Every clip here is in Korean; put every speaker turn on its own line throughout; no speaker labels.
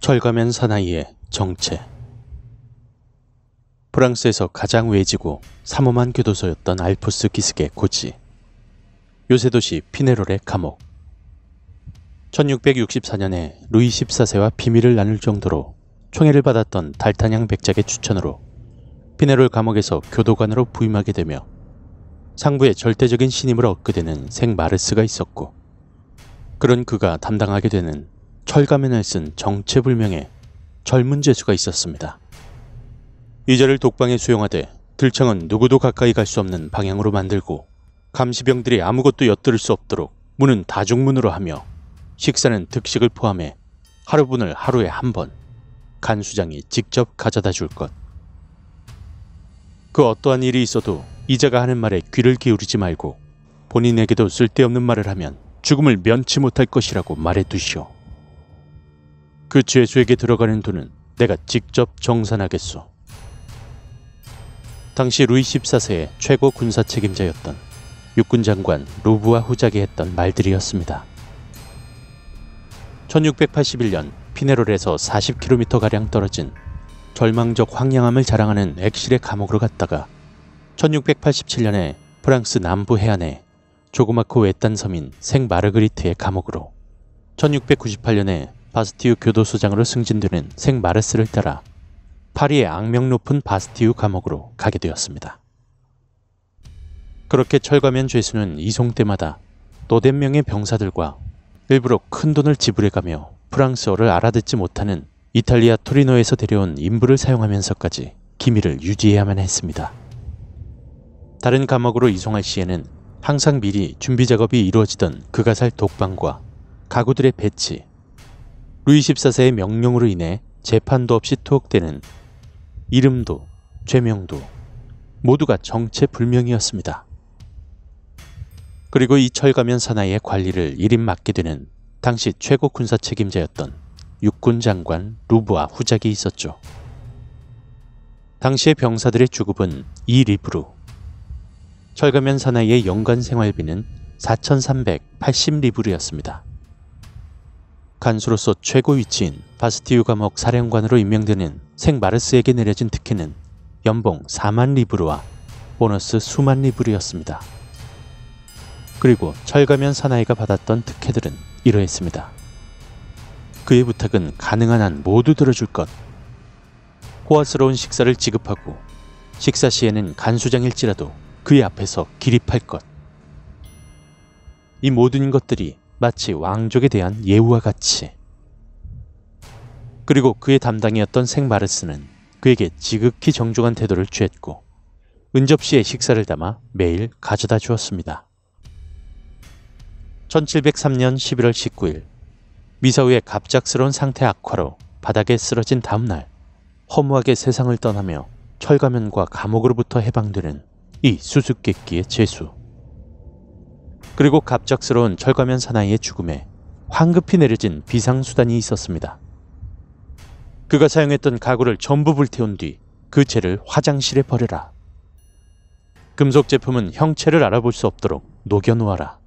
철가면 사나이의 정체. 프랑스에서 가장 외지고 삼엄한 교도소였던 알프스 기슭의 고지. 요새 도시 피네롤의 감옥. 1664년에 루이 14세와 비밀을 나눌 정도로 총애를 받았던 달타냥 백작의 추천으로 피네롤 감옥에서 교도관으로 부임하게 되며 상부의 절대적인 신임을 얻게 되는 생 마르스가 있었고, 그런 그가 담당하게 되는 철가면을 쓴 정체불명의 젊은 죄수가 있었습니다. 이자를 독방에 수용하되 들창은 누구도 가까이 갈 수 없는 방향으로 만들고, 감시병들이 아무것도 엿들을 수 없도록 문은 다중문으로 하며, 식사는 득식을 포함해 하루분을 하루에 한 번 간 수장이 직접 가져다 줄 것. 그 어떠한 일이 있어도 이자가 하는 말에 귀를 기울이지 말고 본인에게도 쓸데없는 말을 하면 죽음을 면치 못할 것이라고 말해두시오. 그 죄수에게 들어가는 돈은 내가 직접 정산하겠소. 당시 루이 14세의 최고 군사 책임자였던 육군 장관 루브와 후작이 했던 말들이었습니다. 1681년 피네롤에서 40km가량 떨어진 절망적 황량함을 자랑하는 엑실의 감옥으로 갔다가 1687년에 프랑스 남부 해안의 조그맣고 외딴 섬인 생마르그리트의 감옥으로, 1698년에 바스티유 교도소장으로 승진되는 생마르스를 따라 파리의 악명 높은 바스티유 감옥으로 가게 되었습니다. 그렇게 철가면 죄수는 이송 때마다 너댓 명의 병사들과 일부러 큰 돈을 지불해가며 프랑스어를 알아듣지 못하는 이탈리아 토리노에서 데려온 인부를 사용하면서까지 기밀을 유지해야만 했습니다. 다른 감옥으로 이송할 시에는 항상 미리 준비 작업이 이루어지던 그가 살 독방과 가구들의 배치, 루이 14세의 명령으로 인해 재판도 없이 투옥되는 이름도 죄명도 모두가 정체불명이었습니다. 그리고 이 철가면 사나이의 관리를 일임 맡게 되는 당시 최고 군사 책임자였던 육군 장관 루브와 후작이 있었죠. 당시의 병사들의 주급은 2리브루, 철가면 사나이의 연간 생활비는 4,380리브르였습니다. 간수로서 최고 위치인 바스티유 감옥 사령관으로 임명되는 생마르스에게 내려진 특혜는 연봉 4만 리브르와 보너스 수만 리브르였습니다. 그리고 철가면 사나이가 받았던 특혜들은 이러했습니다. 그의 부탁은 가능한 한 모두 들어줄 것, 호화스러운 식사를 지급하고 식사 시에는 간수장일지라도 그의 앞에서 기립할 것. 이 모든 것들이 마치 왕족에 대한 예우와 같이. 그리고 그의 담당이었던 생마르스는 그에게 지극히 정중한 태도를 취했고 은접시에 식사를 담아 매일 가져다 주었습니다. 1703년 11월 19일 미사 후의 갑작스러운 상태 악화로 바닥에 쓰러진 다음날, 허무하게 세상을 떠나며 철가면과 감옥으로부터 해방되는 이 수수께끼의 죄수. 그리고 갑작스러운 철가면 사나이의 죽음에 황급히 내려진 비상수단이 있었습니다. 그가 사용했던 가구를 전부 불태운 뒤 그 채를 화장실에 버려라. 금속 제품은 형체를 알아볼 수 없도록 녹여놓아라.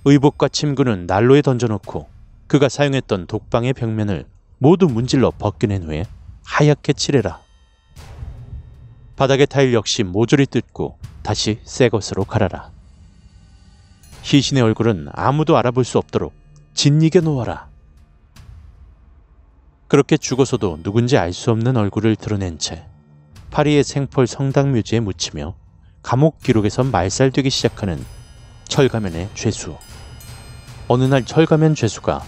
의복과 침구는 난로에 던져놓고 그가 사용했던 독방의 벽면을 모두 문질러 벗겨낸 후에 하얗게 칠해라. 바닥의 타일 역시 모조리 뜯고 다시 새 것으로 갈아라. 시신의 얼굴은 아무도 알아볼 수 없도록 짓이겨 놓아라. 그렇게 죽어서도 누군지 알 수 없는 얼굴을 드러낸 채 파리의 생폴 성당묘지에 묻히며 감옥 기록에서 말살되기 시작하는 철가면의 죄수. 어느 날 철가면 죄수가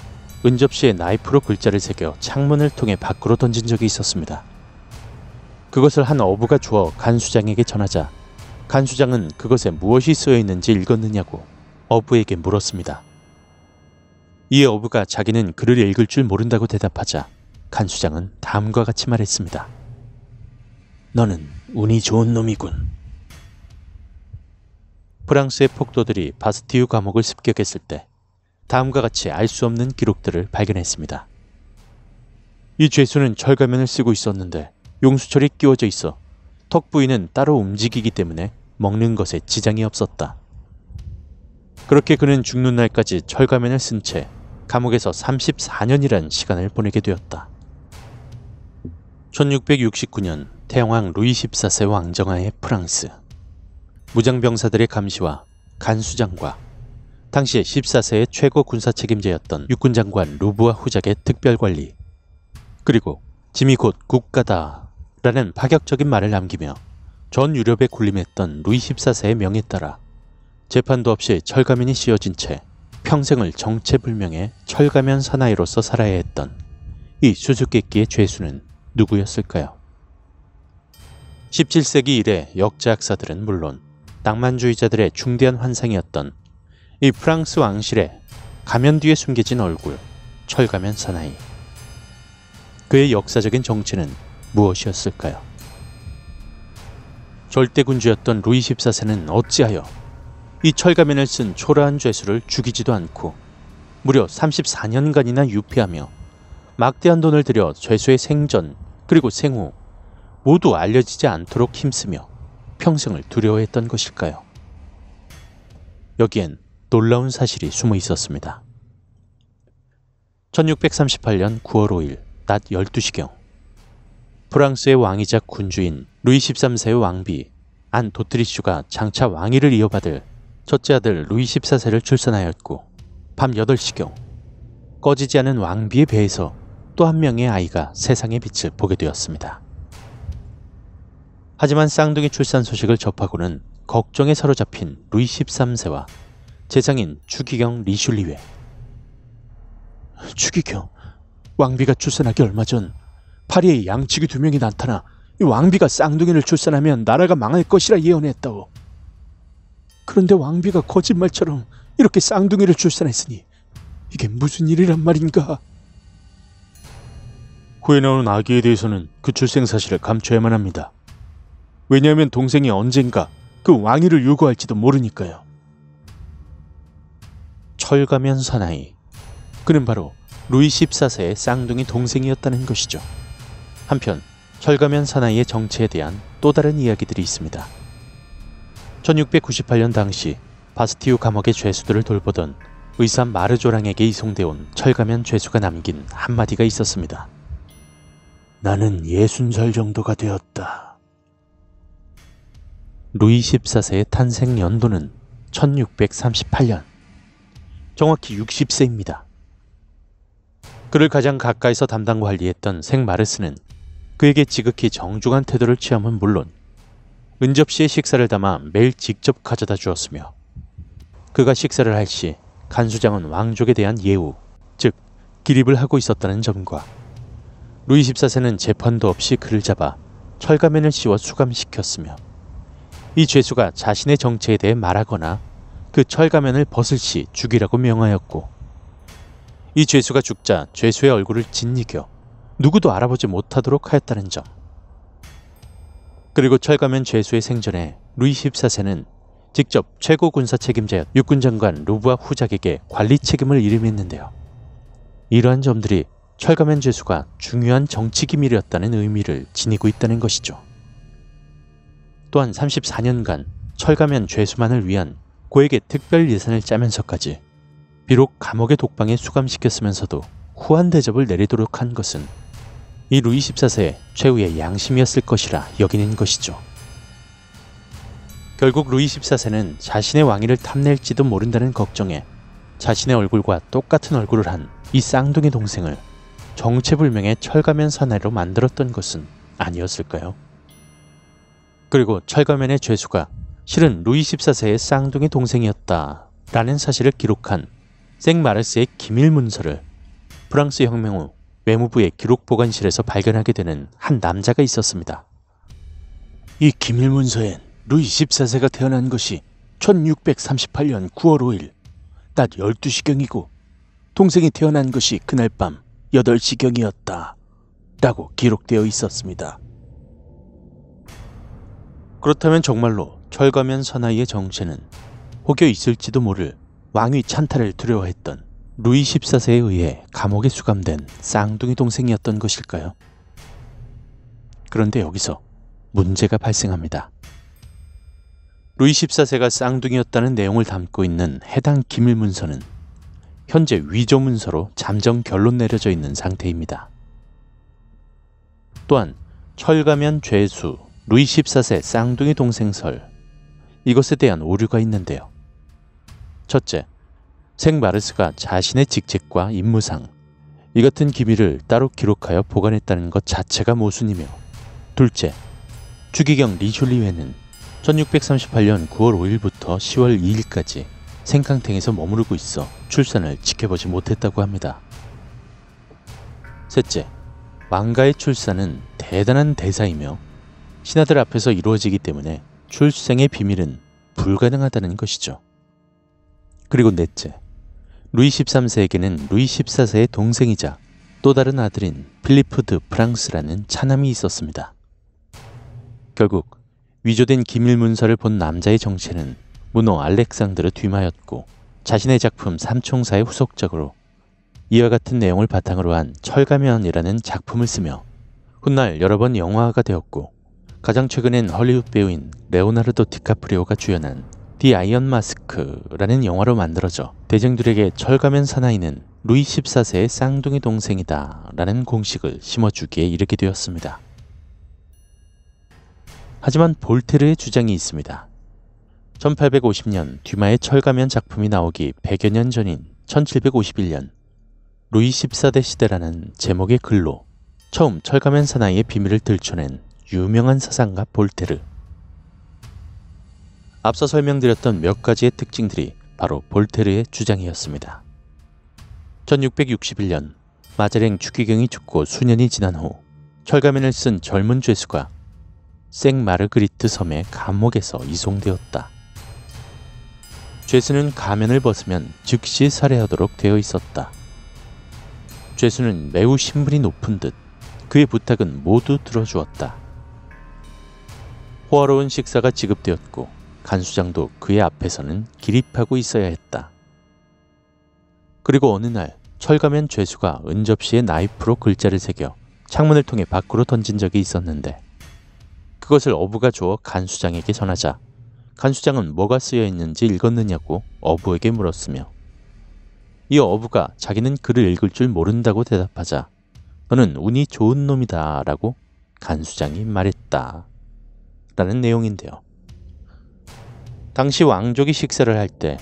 은접시에 나이프로 글자를 새겨 창문을 통해 밖으로 던진 적이 있었습니다. 그것을 한 어부가 주워 간수장에게 전하자 간수장은 그것에 무엇이 쓰여 있는지 읽었느냐고 어부에게 물었습니다. 이에 어부가 자기는 글을 읽을 줄 모른다고 대답하자 간수장은 다음과 같이 말했습니다. 너는 운이 좋은 놈이군. 프랑스의 폭도들이 바스티유 감옥을 습격했을 때 다음과 같이 알 수 없는 기록들을 발견했습니다. 이 죄수는 철가면을 쓰고 있었는데 용수철이 끼워져 있어 턱 부위는 따로 움직이기 때문에 먹는 것에 지장이 없었다. 그렇게 그는 죽는 날까지 철가면을 쓴 채 감옥에서 34년이란 시간을 보내게 되었다. 1669년 태왕 루이 14세 왕정하에 프랑스. 무장병사들의 감시와 간수장과 당시에 14세의 최고 군사 책임자였던 육군장관 루브와 후작의 특별관리, 그리고 짐이 곧 국가다 라는 파격적인 말을 남기며 전 유럽에 군림했던 루이 14세의 명에 따라 재판도 없이 철가면이 씌워진 채 평생을 정체불명의 철가면 사나이로서 살아야 했던 이 수수께끼의 죄수는 누구였을까요? 17세기 이래 역사학사들은 물론 낭만주의자들의 중대한 환상이었던 이 프랑스 왕실의 가면 뒤에 숨겨진 얼굴, 철가면 사나이. 그의 역사적인 정체는 무엇이었을까요? 절대군주였던 루이 14세는 어찌하여 이 철가면을 쓴 초라한 죄수를 죽이지도 않고 무려 34년간이나 유폐하며 막대한 돈을 들여 죄수의 생전 그리고 생후 모두 알려지지 않도록 힘쓰며 평생을 두려워했던 것일까요? 여기엔 놀라운 사실이 숨어 있었습니다. 1638년 9월 5일 낮 12시경 프랑스의 왕이자 군주인 루이 13세의 왕비 안 도트리슈가 장차 왕위를 이어받을 첫째 아들 루이 14세를 출산하였고 밤 8시경 꺼지지 않은 왕비의 배에서 또 한 명의 아이가 세상의 빛을 보게 되었습니다. 하지만 쌍둥이 출산 소식을 접하고는 걱정에 사로잡힌 루이 13세와 제장인 추기경 리슐리웨. 추기경, 왕비가 출산하기 얼마 전 파리에 양치기 2명이 나타나 이 왕비가 쌍둥이를 출산하면 나라가 망할 것이라 예언했다오. 그런데 왕비가 거짓말처럼 이렇게 쌍둥이를 출산했으니 이게 무슨 일이란 말인가? 후에 나온 아기에 대해서는 그 출생 사실을 감춰야만 합니다. 왜냐하면 동생이 언젠가 그 왕위를 요구할지도 모르니까요. 철가면 사나이. 그는 바로 루이 14세의 쌍둥이 동생이었다는 것이죠. 한편 철가면 사나이의 정체에 대한 또 다른 이야기들이 있습니다. 1698년 당시 바스티유 감옥의 죄수들을 돌보던 의사 마르조랑에게 이송되어 온 철가면 죄수가 남긴 한마디가 있었습니다. 나는 60살 정도가 되었다. 루이 14세의 탄생 연도는 1638년. 정확히 60세입니다. 그를 가장 가까이서 담당 관리했던 생마르스는 그에게 지극히 정중한 태도를 취함은 물론 은접시에 식사를 담아 매일 직접 가져다 주었으며 그가 식사를 할 시 간수장은 왕족에 대한 예우, 즉 기립을 하고 있었다는 점과 루이 14세는 재판도 없이 그를 잡아 철가면을 씌워 수감시켰으며 이 죄수가 자신의 정체에 대해 말하거나 그 철가면을 벗을 시 죽이라고 명하였고 이 죄수가 죽자 죄수의 얼굴을 짓이겨 누구도 알아보지 못하도록 하였다는 점. 그리고 철가면 죄수의 생전에 루이 14세는 직접 최고 군사 책임자였던 육군장관 루브와 후작에게 관리 책임을 이름했는데요. 이러한 점들이 철가면 죄수가 중요한 정치 기밀이었다는 의미를 지니고 있다는 것이죠. 또한 34년간 철가면 죄수만을 위한 고액의 특별 예산을 짜면서까지 비록 감옥의 독방에 수감시켰으면서도 후한 대접을 내리도록 한 것은 이 루이 14세의 최후의 양심이었을 것이라 여기는 것이죠. 결국 루이 14세는 자신의 왕위를 탐낼지도 모른다는 걱정에 자신의 얼굴과 똑같은 얼굴을 한 이 쌍둥이 동생을 정체불명의 철가면 사나이로 만들었던 것은 아니었을까요? 그리고 철가면의 죄수가 실은 루이 14세의 쌍둥이 동생이었다라는 사실을 기록한 생마르스의 기밀 문서를 프랑스 혁명 후 외무부의 기록 보관실에서 발견하게 되는 한 남자가 있었습니다. 이 기밀 문서엔 루이 14세가 태어난 것이 1638년 9월 5일 낮 12시경이고 동생이 태어난 것이 그날 밤 8시경이었다 라고 기록되어 있었습니다. 그렇다면 정말로 철가면 사나이의 정체는 혹여 있을지도 모를 왕위 찬탈을 두려워했던 루이 14세에 의해 감옥에 수감된 쌍둥이 동생이었던 것일까요? 그런데 여기서 문제가 발생합니다. 루이 14세가 쌍둥이였다는 내용을 담고 있는 해당 기밀문서는 현재 위조 문서로 잠정 결론 내려져 있는 상태입니다. 또한 철가면 죄수 루이 14세 쌍둥이 동생설, 이것에 대한 오류가 있는데요. 첫째, 생마르스가 자신의 직책과 임무상 이 같은 기밀을 따로 기록하여 보관했다는 것 자체가 모순이며, 둘째, 추기경 리슐리회는 1638년 9월 5일부터 10월 2일까지 생캉탱에서 머무르고 있어 출산을 지켜보지 못했다고 합니다. 셋째, 왕가의 출산은 대단한 대사이며 신하들 앞에서 이루어지기 때문에 출생의 비밀은 불가능하다는 것이죠. 그리고 넷째, 루이 13세에게는 루이 14세의 동생이자 또 다른 아들인 필리프 드 프랑스라는 차남이 있었습니다. 결국 위조된 기밀 문서를 본 남자의 정체는 문호 알렉상드르 듀마였고, 자신의 작품 삼총사의 후속작으로 이와 같은 내용을 바탕으로 한 철가면이라는 작품을 쓰며 훗날 여러 번 영화화가 되었고, 가장 최근엔 헐리우드 배우인 레오나르도 디카프리오가 주연한 디 아이언 마스크라는 영화로 만들어져 대중들에게 철가면 사나이는 루이 14세의 쌍둥이 동생이다 라는 공식을 심어주기에 이르게 되었습니다. 하지만 볼테르의 주장이 있습니다. 1850년 듀마의 철가면 작품이 나오기 100여 년 전인 1751년 루이 14대 시대라는 제목의 글로 처음 철가면 사나이의 비밀을 들춰낸 유명한 서상가 볼테르. 앞서 설명드렸던 몇 가지의 특징들이 바로 볼테르의 주장이었습니다. 1661년 마자랭 추기경이 죽고 수년이 지난 후 철가면을 쓴 젊은 죄수가 생마르그리트 섬의 감옥에서 이송되었다. 죄수는 가면을 벗으면 즉시 살해하도록 되어 있었다. 죄수는 매우 신분이 높은 듯 그의 부탁은 모두 들어주었다. 호화로운 식사가 지급되었고 간수장도 그의 앞에서는 기립하고 있어야 했다. 그리고 어느 날 철가면 죄수가 은접시에 나이프로 글자를 새겨 창문을 통해 밖으로 던진 적이 있었는데, 그것을 어부가 주어 간수장에게 전하자 간수장은 뭐가 쓰여 있는지 읽었느냐고 어부에게 물었으며, 이 어부가 자기는 글을 읽을 줄 모른다고 대답하자 너는 운이 좋은 놈이다 라고 간수장이 말했다 라는 내용인데요. 당시 왕족이 식사를 할 때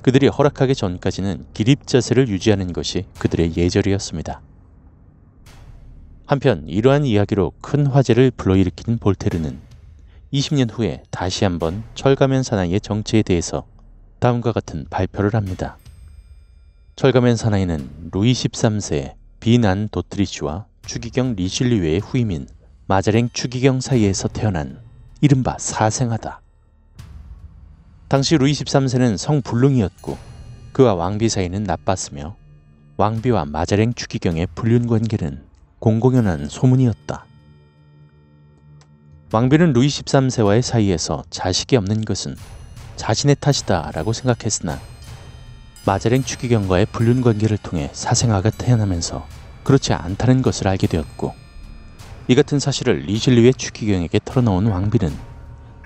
그들이 허락하기 전까지는 기립 자세를 유지하는 것이 그들의 예절이었습니다. 한편 이러한 이야기로 큰 화제를 불러일으킨 볼테르는 20년 후에 다시 한번 철가면 사나이의 정체에 대해서 다음과 같은 발표를 합니다. 철가면 사나이는 루이 13세의 비난 도트리시와 추기경 리슐리웨의 후임인 마자랭 추기경 사이에서 태어난 이른바 사생아다. 당시 루이 13세는 성불능이었고 그와 왕비 사이는 나빴으며 왕비와 마자랭 추기경의 불륜 관계는 공공연한 소문이었다. 왕비는 루이 13세와의 사이에서 자식이 없는 것은 자신의 탓이다 라고 생각했으나 마자랭 추기경과의 불륜 관계를 통해 사생아가 태어나면서 그렇지 않다는 것을 알게 되었고, 이 같은 사실을 리슐리의 추기경에게 털어놓은 왕비는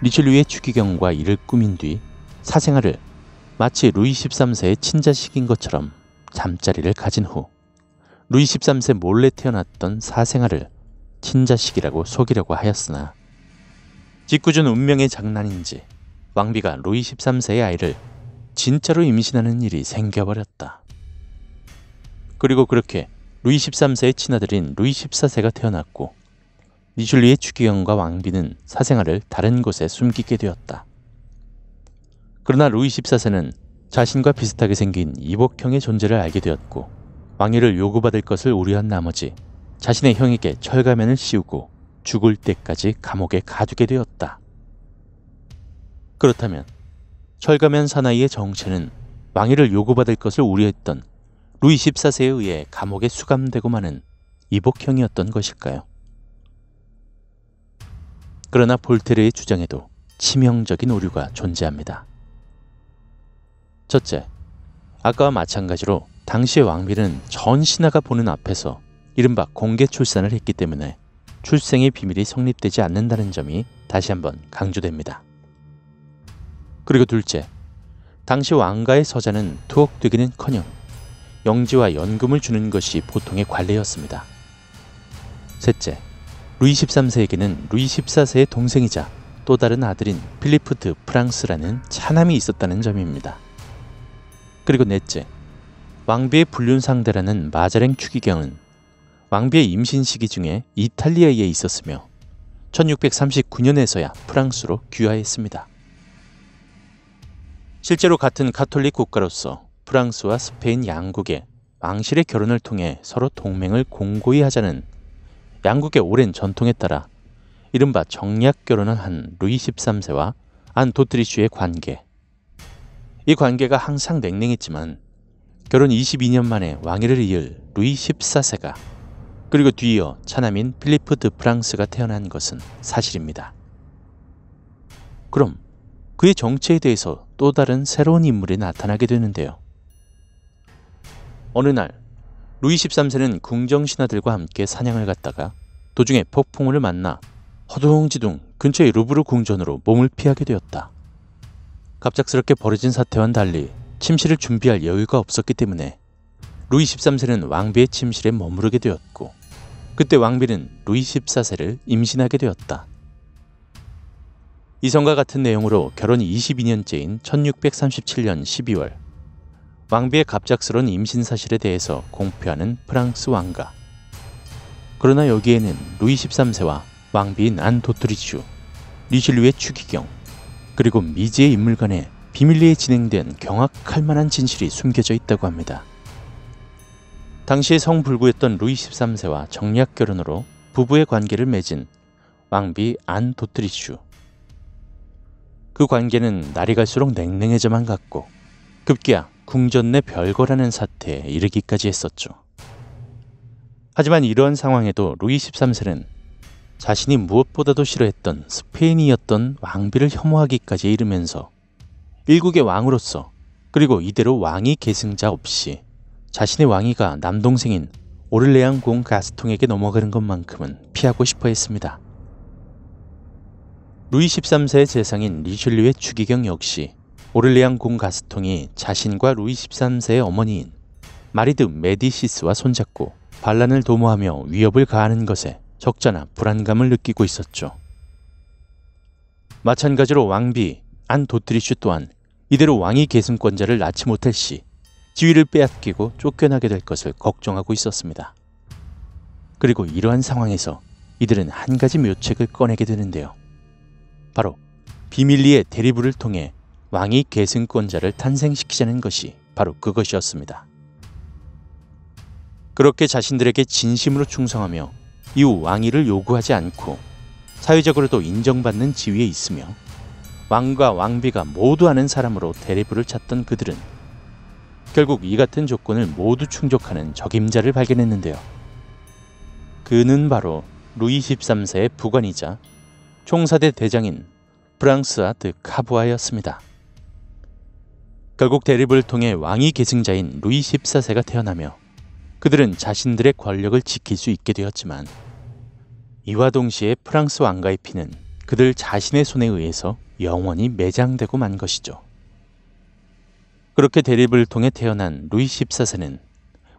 리슐리의 추기경과 이를 꾸민 뒤 사생아를 마치 루이 13세의 친자식인 것처럼 잠자리를 가진 후 루이 13세 몰래 태어났던 사생아를 친자식이라고 속이려고 하였으나 짓궂은 운명의 장난인지 왕비가 루이 13세의 아이를 진짜로 임신하는 일이 생겨버렸다. 그리고 그렇게 루이 13세의 친아들인 루이 14세가 태어났고, 리슐리의 추기경과 왕비는 사생아를 다른 곳에 숨기게 되었다. 그러나 루이 14세는 자신과 비슷하게 생긴 이복형의 존재를 알게 되었고, 왕위를 요구받을 것을 우려한 나머지 자신의 형에게 철가면을 씌우고 죽을 때까지 감옥에 가두게 되었다. 그렇다면 철가면 사나이의 정체는 왕위를 요구받을 것을 우려했던 루이 14세에 의해 감옥에 수감되고 마는 이복형이었던 것일까요? 그러나 볼테르의 주장에도 치명적인 오류가 존재합니다. 첫째, 아까와 마찬가지로 당시의 왕비는 전 신하가 보는 앞에서 이른바 공개 출산을 했기 때문에 출생의 비밀이 성립되지 않는다는 점이 다시 한번 강조됩니다. 그리고 둘째, 당시 왕가의 서자는 투옥되기는커녕 영지와 연금을 주는 것이 보통의 관례였습니다. 셋째, 루이 13세에게는 루이 14세의 동생이자 또 다른 아들인 필리프 드 프랑스라는 차남이 있었다는 점입니다. 그리고 넷째, 왕비의 불륜 상대라는 마자랭 추기경은 왕비의 임신 시기 중에 이탈리아에 있었으며 1639년에서야 프랑스로 귀화했습니다. 실제로 같은 가톨릭 국가로서 프랑스와 스페인 양국의 왕실의 결혼을 통해 서로 동맹을 공고히 하자는 양국의 오랜 전통에 따라 이른바 정략 결혼을 한 루이 13세와 안 도트리슈의 관계. 이 관계가 항상 냉랭했지만 결혼 22년 만에 왕위를 이을 루이 14세가 그리고 뒤이어 차남인 필리프 드 프랑스가 태어난 것은 사실입니다. 그럼 그의 정체에 대해서 또 다른 새로운 인물이 나타나게 되는데요. 어느 날 루이 13세는 궁정 신하들과 함께 사냥을 갔다가 도중에 폭풍우를 만나 허둥지둥 근처의 루브르 궁전으로 몸을 피하게 되었다. 갑작스럽게 벌어진 사태와는 달리 침실을 준비할 여유가 없었기 때문에 루이 13세는 왕비의 침실에 머무르게 되었고 그때 왕비는 루이 14세를 임신하게 되었다. 이성과 같은 내용으로 결혼 22년째인 1637년 12월 왕비의 갑작스러운 임신 사실에 대해서 공표하는 프랑스 왕가. 그러나 여기에는 루이 13세와 왕비인 안 도트리슈, 리슐리의 추기경, 그리고 미지의 인물 간에 비밀리에 진행된 경악할 만한 진실이 숨겨져 있다고 합니다. 당시에 성불구였던 루이 13세와 정략 결혼으로 부부의 관계를 맺은 왕비 안 도트리슈. 그 관계는 날이 갈수록 냉랭해져만 갔고 급기야 궁전 내 별거라는 사태에 이르기까지 했었죠. 하지만 이러한 상황에도 루이 13세는 자신이 무엇보다도 싫어했던 스페인이었던 왕비를 혐오하기까지 이르면서 일국의 왕으로서 그리고 이대로 왕위 계승자 없이 자신의 왕위가 남동생인 오를레앙 공 가스통에게 넘어가는 것만큼은 피하고 싶어 했습니다. 루이 13세의 재상인 리슐리의 추기경 역시 오를레앙 공 가스통이 자신과 루이 13세의 어머니인 마리드 메디시스와 손잡고 반란을 도모하며 위협을 가하는 것에 적잖아 불안감을 느끼고 있었죠. 마찬가지로 왕비 안 도트리슈 또한 이대로 왕위 계승권자를 낳지 못할 시 지위를 빼앗기고 쫓겨나게 될 것을 걱정하고 있었습니다. 그리고 이러한 상황에서 이들은 한 가지 묘책을 꺼내게 되는데요. 바로 비밀리에 대리부를 통해 왕위 계승권자를 탄생시키자는 것이 바로 그것이었습니다. 그렇게 자신들에게 진심으로 충성하며 이후 왕위를 요구하지 않고 사회적으로도 인정받는 지위에 있으며 왕과 왕비가 모두 아는 사람으로 대리부를 찾던 그들은 결국 이 같은 조건을 모두 충족하는 적임자를 발견했는데요. 그는 바로 루이 13세의 부관이자 총사대 대장인 프랑스아 드 카부아였습니다. 결국 대립을 통해 왕위 계승자인 루이 14세가 태어나며 그들은 자신들의 권력을 지킬 수 있게 되었지만 이와 동시에 프랑스 왕가의 피는 그들 자신의 손에 의해서 영원히 매장되고 만 것이죠. 그렇게 대립을 통해 태어난 루이 14세는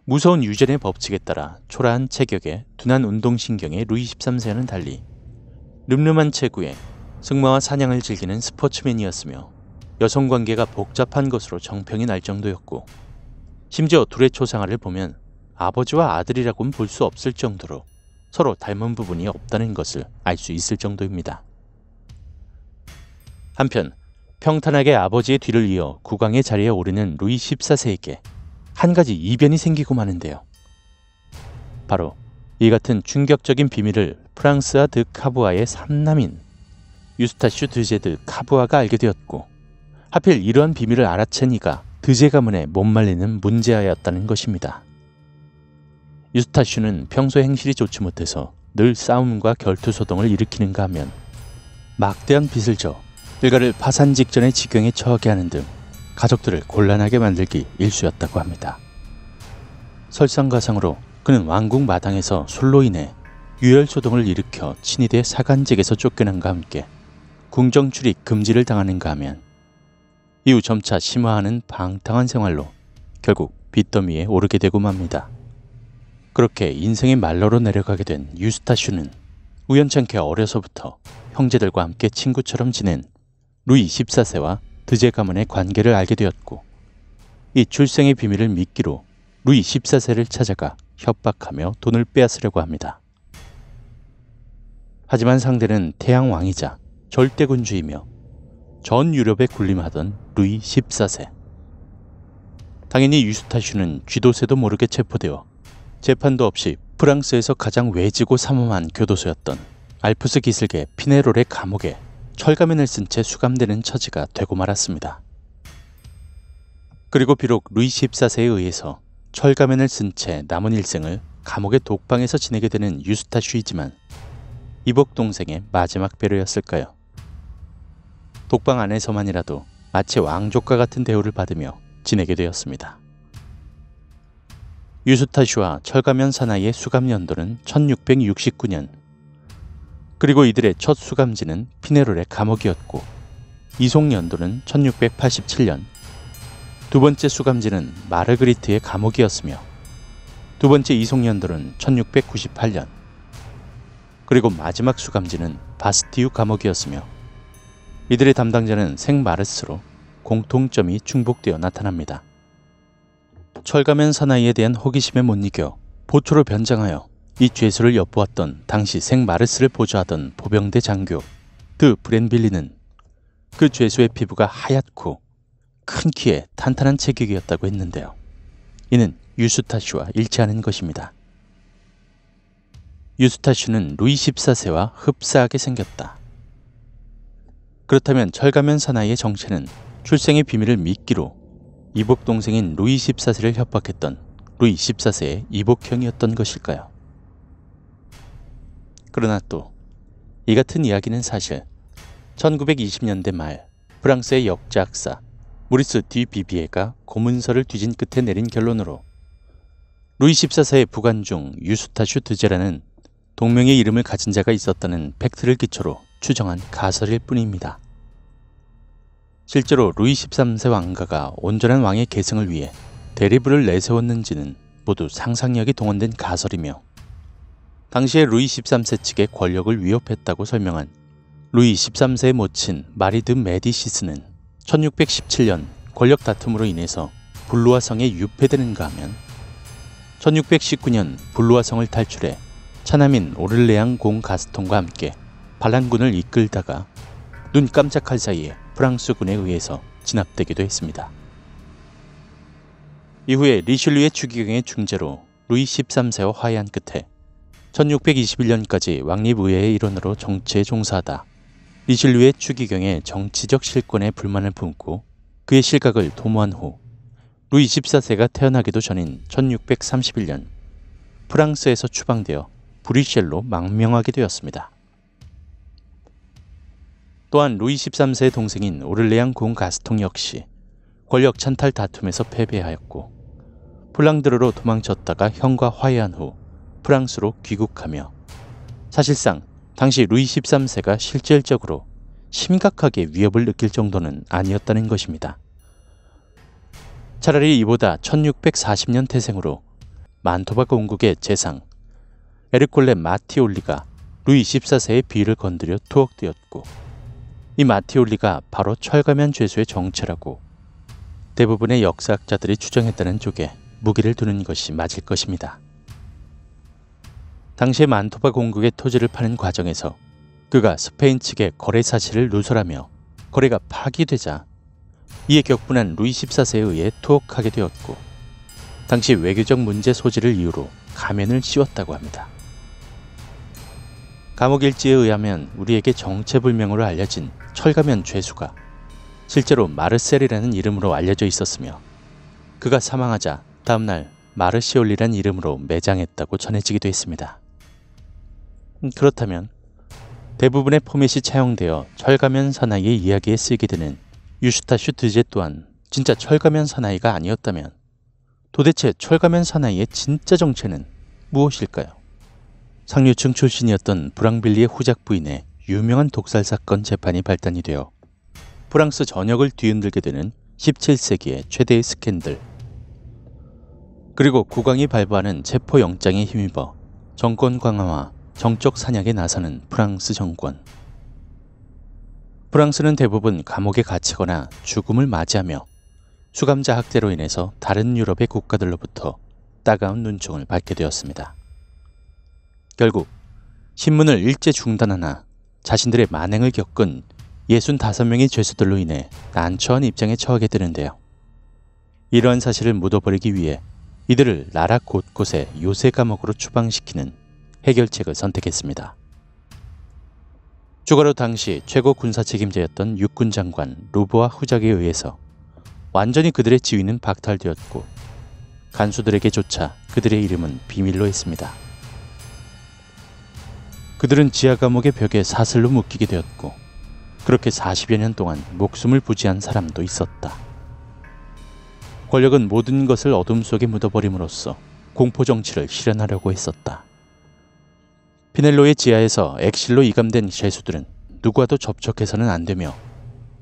무서운 유전의 법칙에 따라 초라한 체격에 둔한 운동신경의 루이 13세와는 달리 늠름한 체구에 승마와 사냥을 즐기는 스포츠맨이었으며 여성관계가 복잡한 것으로 정평이 날 정도였고 심지어 둘의 초상화를 보면 아버지와 아들이라고는 볼 수 없을 정도로 서로 닮은 부분이 없다는 것을 알 수 있을 정도입니다. 한편 평탄하게 아버지의 뒤를 이어 국왕의 자리에 오르는 루이 14세에게 한 가지 이변이 생기고 마는데요. 바로 이 같은 충격적인 비밀을 프랑스아 드 카부아의 삼남인 유스타슈 드제 드 카부아가 알게 되었고 하필 이러한 비밀을 알아챈 이가 드제 가문에 못 말리는 문제아였다는 것입니다. 유스타슈는 평소 행실이 좋지 못해서 늘 싸움과 결투소동을 일으키는가 하면 막대한 빚을 져 일가를 파산 직전의 지경에 처하게 하는 등 가족들을 곤란하게 만들기 일쑤였다고 합니다. 설상가상으로 그는 왕궁 마당에서 술로 인해 유혈소동을 일으켜 친위대 사관직에서 쫓겨난과 함께 궁정 출입 금지를 당하는가 하면 이후 점차 심화하는 방탕한 생활로 결국 빚더미에 오르게 되고 맙니다. 그렇게 인생의 말로로 내려가게 된 유스타슈는 우연찮게 어려서부터 형제들과 함께 친구처럼 지낸 루이 14세와 드제 가문의 관계를 알게 되었고, 이 출생의 비밀을 미끼로 루이 14세를 찾아가 협박하며 돈을 빼앗으려고 합니다. 하지만 상대는 태양 왕이자 절대군주이며 전 유럽에 군림하던 루이 14세. 당연히 유스타슈는 쥐도새도 모르게 체포되어 재판도 없이 프랑스에서 가장 외지고 삼엄한 교도소였던 알프스 기슭의 피네롤의 감옥에 철가면을 쓴 채 수감되는 처지가 되고 말았습니다. 그리고 비록 루이 14세에 의해서 철가면을 쓴 채 남은 일생을 감옥의 독방에서 지내게 되는 유스타슈이지만 이복 동생의 마지막 배려였을까요? 독방 안에서만이라도 마치 왕족과 같은 대우를 받으며 지내게 되었습니다. 유스타슈와 철가면 사나이의 수감 연도는 1669년, 그리고 이들의 첫 수감지는 피네롤의 감옥이었고, 이송 연도는 1687년, 두 번째 수감지는 마르그리트의 감옥이었으며, 두 번째 이송 연도는 1698년, 그리고 마지막 수감지는 바스티유 감옥이었으며, 이들의 담당자는 생마르스로 공통점이 중복되어 나타납니다. 철가면 사나이에 대한 호기심에 못 이겨 보초로 변장하여 이 죄수를 엿보았던 당시 생마르스를 보좌하던 보병대 장교 드 브렌빌리는 그 죄수의 피부가 하얗고 큰 키에 탄탄한 체격이었다고 했는데요. 이는 유스타슈와 일치하는 것입니다. 유스타슈는 루이 14세와 흡사하게 생겼다. 그렇다면 철가면 사나이의 정체는 출생의 비밀을 미끼로 이복 동생인 루이 14세를 협박했던 루이 14세의 이복형이었던 것일까요? 그러나 또 이 같은 이야기는 사실 1920년대 말 프랑스의 역사학사 무리스 디 비비에가 고문서를 뒤진 끝에 내린 결론으로 루이 14세의 부관중 유스타슈 드제라는 동명의 이름을 가진 자가 있었다는 팩트를 기초로 추정한 가설일 뿐입니다. 실제로 루이 13세 왕가가 온전한 왕의 계승을 위해 대리부를 내세웠는지는 모두 상상력이 동원된 가설이며, 당시에 루이 13세 측의 권력을 위협했다고 설명한 루이 13세의 모친 마리 드 메디시스는 1617년 권력 다툼으로 인해서 불루아성에 유폐되는가 하면 1619년 불루아성을 탈출해 차남인 오를레앙 공 가스통과 함께 반란군을 이끌다가 눈 깜짝할 사이에 프랑스군에 의해서 진압되기도 했습니다. 이후에 리슐리의 추기경의 중재로 루이 13세와 화해한 끝에 1621년까지 왕립의회의 일원으로 정치에 종사하다 리슐리의 추기경의 정치적 실권에 불만을 품고 그의 실각을 도모한 후 루이 14세가 태어나기도 전인 1631년 프랑스에서 추방되어 브뤼셀로 망명하게 되었습니다. 또한 루이 13세의 동생인 오를레앙 공 가스통 역시 권력 찬탈 다툼에서 패배하였고 폴랑드르로 도망쳤다가 형과 화해한 후 프랑스로 귀국하며 사실상 당시 루이 13세가 실질적으로 심각하게 위협을 느낄 정도는 아니었다는 것입니다. 차라리 이보다 1640년 태생으로 만토바 공국의 재상 에르콜레 마티올리가 루이 14세의 비위를 건드려 투옥되었고, 이 마티올리가 바로 철가면 죄수의 정체라고 대부분의 역사학자들이 추정했다는 쪽에 무기를 두는 것이 맞을 것입니다. 당시 만토바 공국의 토지를 파는 과정에서 그가 스페인 측의 거래 사실을 누설하며 거래가 파기되자 이에 격분한 루이 14세에 의해 투옥하게 되었고, 당시 외교적 문제 소지를 이유로 가면을 씌웠다고 합니다. 감옥 일지에 의하면 우리에게 정체불명으로 알려진 철가면 죄수가 실제로 마르셀이라는 이름으로 알려져 있었으며, 그가 사망하자 다음날 마르시올리란 이름으로 매장했다고 전해지기도 했습니다. 그렇다면 대부분의 포맷이 차용되어 철가면 사나이의 이야기에 쓰이게 되는 유스타슈 드제 또한 진짜 철가면 사나이가 아니었다면 도대체 철가면 사나이의 진짜 정체는 무엇일까요? 상류층 출신이었던 브랑빌리의 후작 부인의 유명한 독살 사건 재판이 발단이 되어 프랑스 전역을 뒤흔들게 되는 17세기의 최대의 스캔들. 그리고 국왕이 발부하는 체포영장에 힘입어 정권 강화와 정적 산약에 나서는 프랑스 정권. 프랑스는 대부분 감옥에 갇히거나 죽음을 맞이하며 수감자 학대로 인해서 다른 유럽의 국가들로부터 따가운 눈총을 받게 되었습니다. 결국 신문을 일제 중단하나 자신들의 만행을 겪은 65명의 죄수들로 인해 난처한 입장에 처하게 되는데요. 이러한 사실을 묻어버리기 위해 이들을 나라 곳곳에 요새 감옥으로 추방시키는 해결책을 선택했습니다. 추가로 당시 최고 군사 책임자였던 육군 장관 루보아 후작에 의해서 완전히 그들의 지위는 박탈되었고 간수들에게조차 그들의 이름은 비밀로 했습니다. 그들은 지하 감옥의 벽에 사슬로 묶이게 되었고 그렇게 40여 년 동안 목숨을 부지한 사람도 있었다. 권력은 모든 것을 어둠 속에 묻어버림으로써 공포정치를 실현하려고 했었다. 피넬로의 지하에서 엑실로 이감된 죄수들은 누구와도 접촉해서는 안 되며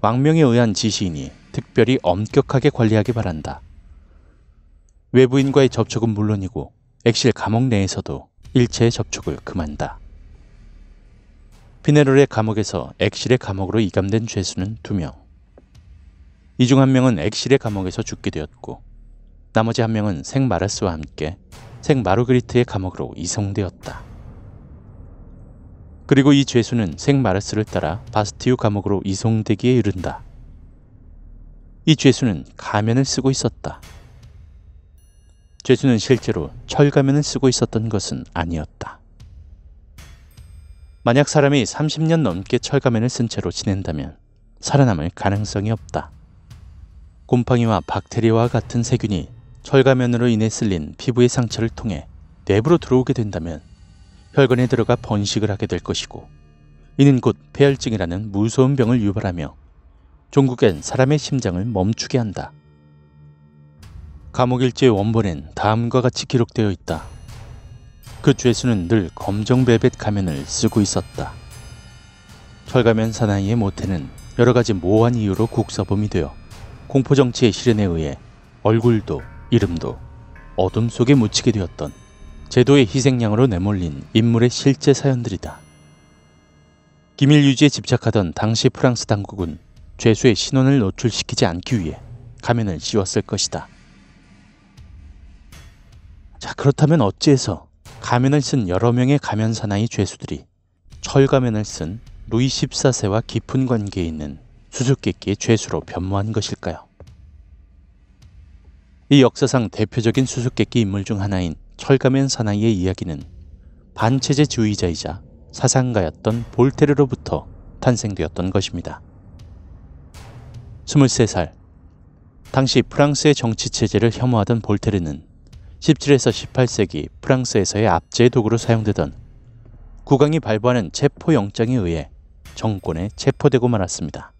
왕명에 의한 지시이니 특별히 엄격하게 관리하기 바란다. 외부인과의 접촉은 물론이고 엑실 감옥 내에서도 일체의 접촉을 금한다. 피네롤의 감옥에서 엑실의 감옥으로 이감된 죄수는 2명. 이 중 1명은 엑실의 감옥에서 죽게 되었고 나머지 1명은 생마르스와 함께 생마르그리트의 감옥으로 이송되었다. 그리고 이 죄수는 생마르스를 따라 바스티유 감옥으로 이송되기에 이른다. 이 죄수는 가면을 쓰고 있었다. 죄수는 실제로 철가면을 쓰고 있었던 것은 아니었다. 만약 사람이 30년 넘게 철가면을 쓴 채로 지낸다면 살아남을 가능성이 없다. 곰팡이와 박테리아와 같은 세균이 철가면으로 인해 쓸린 피부의 상처를 통해 내부로 들어오게 된다면 혈관에 들어가 번식을 하게 될 것이고 이는 곧 폐혈증이라는 무서운 병을 유발하며 종국엔 사람의 심장을 멈추게 한다. 감옥일지의 원본엔 다음과 같이 기록되어 있다. 그 죄수는 늘 검정벨벳 가면을 쓰고 있었다. 철가면 사나이의 모태는 여러 가지 모호한 이유로 국사범이 되어 공포정치의 실현에 의해 얼굴도 이름도 어둠 속에 묻히게 되었던 제도의 희생양으로 내몰린 인물의 실제 사연들이다. 기밀 유지에 집착하던 당시 프랑스 당국은 죄수의 신원을 노출시키지 않기 위해 가면을 씌웠을 것이다. 자, 그렇다면 어찌해서 가면을 쓴 여러 명의 가면 사나이 죄수들이 철가면을 쓴 루이 14세와 깊은 관계에 있는 수수께끼의 죄수로 변모한 것일까요? 이 역사상 대표적인 수수께끼 인물 중 하나인 철가면 사나이의 이야기는 반체제주의자이자 사상가였던 볼테르로부터 탄생되었던 것입니다. 23살, 당시 프랑스의 정치체제를 혐오하던 볼테르는 17에서 18세기 프랑스에서의 압제의 도구로 사용되던 국왕이 발부하는 체포영장에 의해 정권에 체포되고 말았습니다.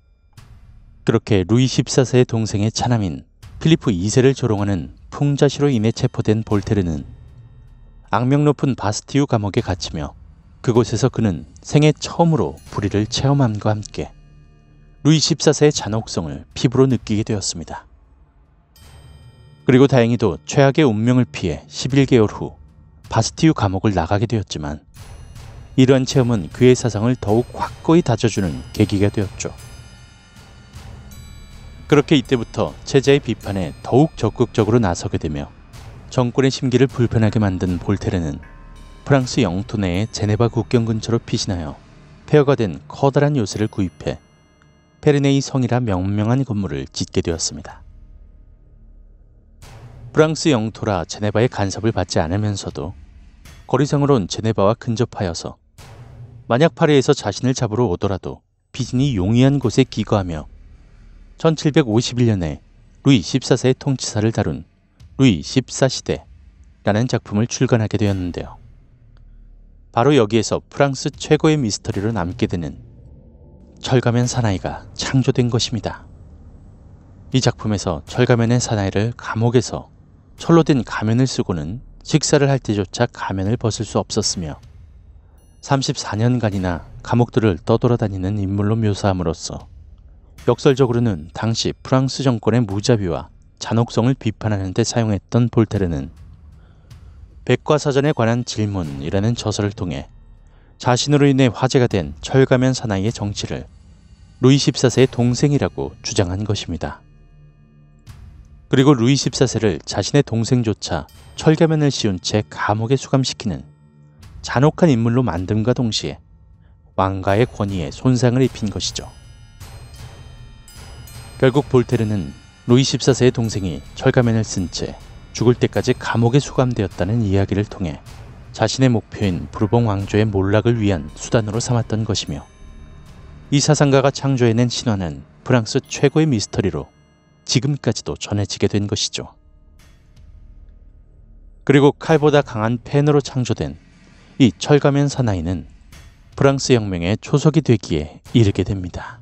그렇게 루이 14세의 동생의 차남인 필리프 2세를 조롱하는 풍자시로 인해 체포된 볼테르는 악명 높은 바스티유 감옥에 갇히며 그곳에서 그는 생애 처음으로 불의를 체험함과 함께 루이 14세의 잔혹성을 피부로 느끼게 되었습니다. 그리고 다행히도 최악의 운명을 피해 11개월 후 바스티유 감옥을 나가게 되었지만 이러한 체험은 그의 사상을 더욱 확고히 다져주는 계기가 되었죠. 그렇게 이때부터 체제의 비판에 더욱 적극적으로 나서게 되며 정권의 심기를 불편하게 만든 볼테르는 프랑스 영토 내의 제네바 국경 근처로 피신하여 폐허가 된 커다란 요새를 구입해 페르네이 성이라 명명한 건물을 짓게 되었습니다. 프랑스 영토라 제네바의 간섭을 받지 않으면서도 거리상으론 제네바와 근접하여서 만약 파리에서 자신을 잡으러 오더라도 비진이 용이한 곳에 기거하며 1751년에 루이 14세의 통치사를 다룬 루이 14시대라는 작품을 출간하게 되었는데요. 바로 여기에서 프랑스 최고의 미스터리로 남게 되는 철가면 사나이가 창조된 것입니다. 이 작품에서 철가면의 사나이를 감옥에서 철로 된 가면을 쓰고는 식사를 할 때조차 가면을 벗을 수 없었으며 34년간이나 감옥들을 떠돌아다니는 인물로 묘사함으로써 역설적으로는 당시 프랑스 정권의 무자비와 잔혹성을 비판하는 데 사용했던 볼테르는 백과사전에 관한 질문이라는 저서를 통해 자신으로 인해 화제가 된 철가면 사나이의 정치를 루이 14세의 동생이라고 주장한 것입니다. 그리고 루이 14세를 자신의 동생조차 철가면을 씌운 채 감옥에 수감시키는 잔혹한 인물로 만듦과 동시에 왕가의 권위에 손상을 입힌 것이죠. 결국 볼테르는 루이 14세의 동생이 철가면을 쓴 채 죽을 때까지 감옥에 수감되었다는 이야기를 통해 자신의 목표인 부르봉 왕조의 몰락을 위한 수단으로 삼았던 것이며, 이 사상가가 창조해낸 신화는 프랑스 최고의 미스터리로 지금까지도 전해지게 된 것이죠. 그리고 칼보다 강한 펜으로 창조된 이 철가면 사나이는 프랑스 혁명의 초석이 되기에 이르게 됩니다.